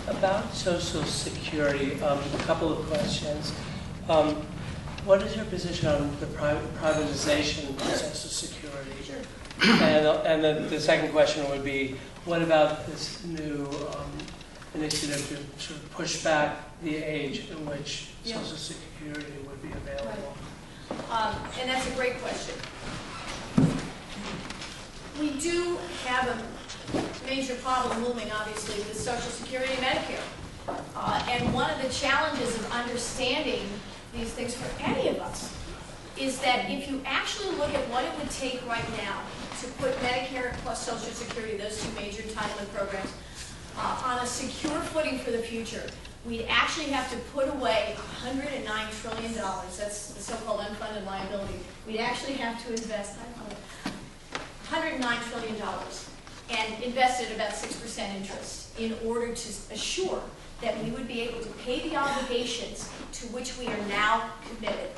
About Social Security, a couple of questions. What is your position on the privatization of Social Security? Sure. And then the second question would be, what about this new initiative to sort of push back the age in which Social Security would be available? Right. And that's a great question. We do have a major problem looming, obviously, with Social Security and Medicare. And one of the challenges of understanding these things for any of us is that if you actually look at what it would take right now to put Medicare plus Social Security, those two major entitlement programs, on a secure footing for the future, we'd actually have to put away $109 trillion. That's the so-called unfunded liability. We'd actually have to invest $109 trillion and invest at about 6% interest in order to assure that we would be able to pay the obligations to which we are now committed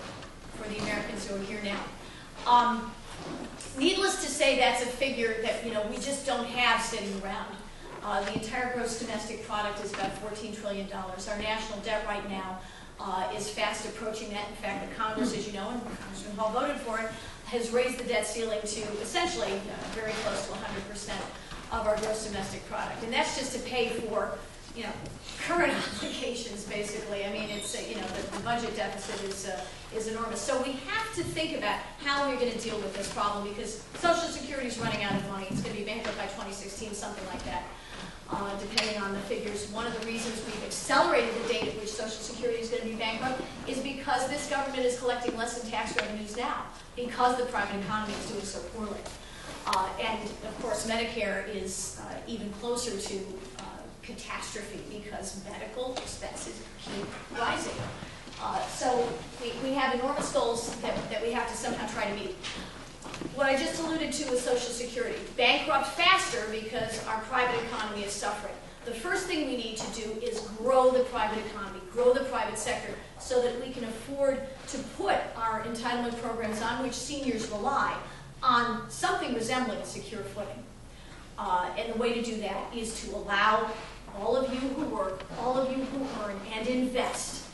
for the Americans who are here now. Needless to say, that's a figure that we just don't have sitting around. The entire gross domestic product is about $14 trillion. Our national debt right now is fast approaching that. In fact, the Congress, as you know, and Congressman Hall voted for it, has raised the debt ceiling to essentially very close to 100% of our gross domestic product. And that's just to pay for current obligations, basically. I mean, it's the budget deficit is enormous. So we have to think about how we're going to deal with this problem, because Social Security is running out of money. It's going to be bankrupt by 2016, something like that, depending on the figures. One of the reasons we've accelerated the date at which Social Security is going to be bankrupt is because this government is collecting less in tax revenues now, because the private economy is doing so poorly. And of course, Medicare is even closer to catastrophe because medical expenses keep rising. So we have enormous goals that we have to somehow try to meet. What I just alluded to with Social Security, bankrupt faster because our private economy is suffering. The first thing we need to do is grow the private economy, grow the private sector, so that we can afford to put our entitlement programs on which seniors rely on something resembling a secure footing. And the way to do that is to allow all of you who work, all of you who earn and invest,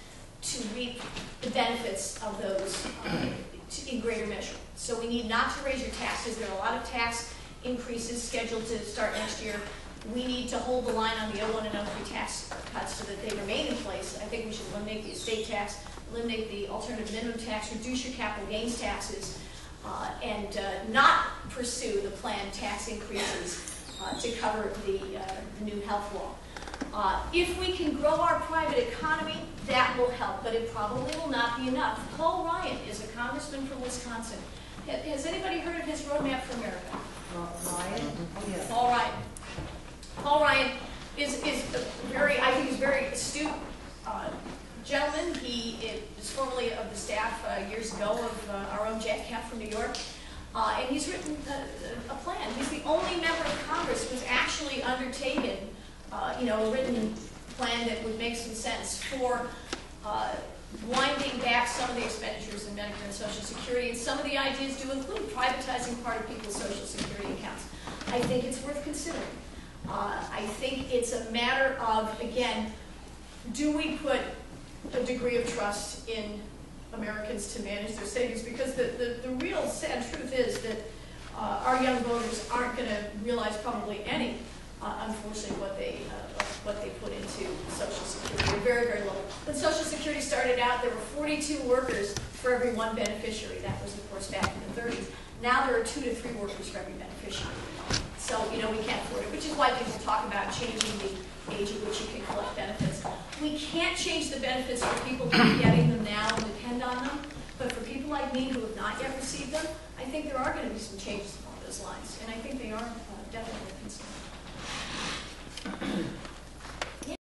to reap the benefits of those in greater measure. So we need not to raise your taxes. There are a lot of tax increases scheduled to start next year. We need to hold the line on the 01 and 03 tax cuts so that they remain in place. I think we should eliminate the estate tax, eliminate the alternative minimum tax, reduce your capital gains taxes, and not pursue the planned tax increases to cover the new health law. If we can grow our private economy, that will help, but it probably will not be enough. Paul Ryan is a congressman from Wisconsin. Has anybody heard of his Roadmap for America? Ryan? Oh, yeah. Paul Ryan. Paul Ryan is I think he's a very astute gentleman. He is formerly of the staff years ago of our own Jack Kemp from New York. And he's written a plan. He's the only member of Congress who's actually undertaken a written plan that would make some sense for winding back some of the expenditures in Medicare and Social Security, and some of the ideas do include privatizing part of people's Social Security accounts. I think it's worth considering. I think it's a matter of, again, do we put a degree of trust in Americans to manage their savings? Because the real sad truth is that our young voters aren't going to realize probably any, unfortunately, what they put into Social Security. They're very, very low. When Social Security started out, there were 42 workers for every one beneficiary. That was, of course, back in the 30s. Now there are 2 to 3 workers for every beneficiary. So, we can't afford it, which is why people talk about changing the age at which you can collect benefits. We can't change the benefits for people who are getting them now and depend on them, but for people like me who have not yet received them, I think there are going to be some changes along those lines, and I think they are definitely concerned.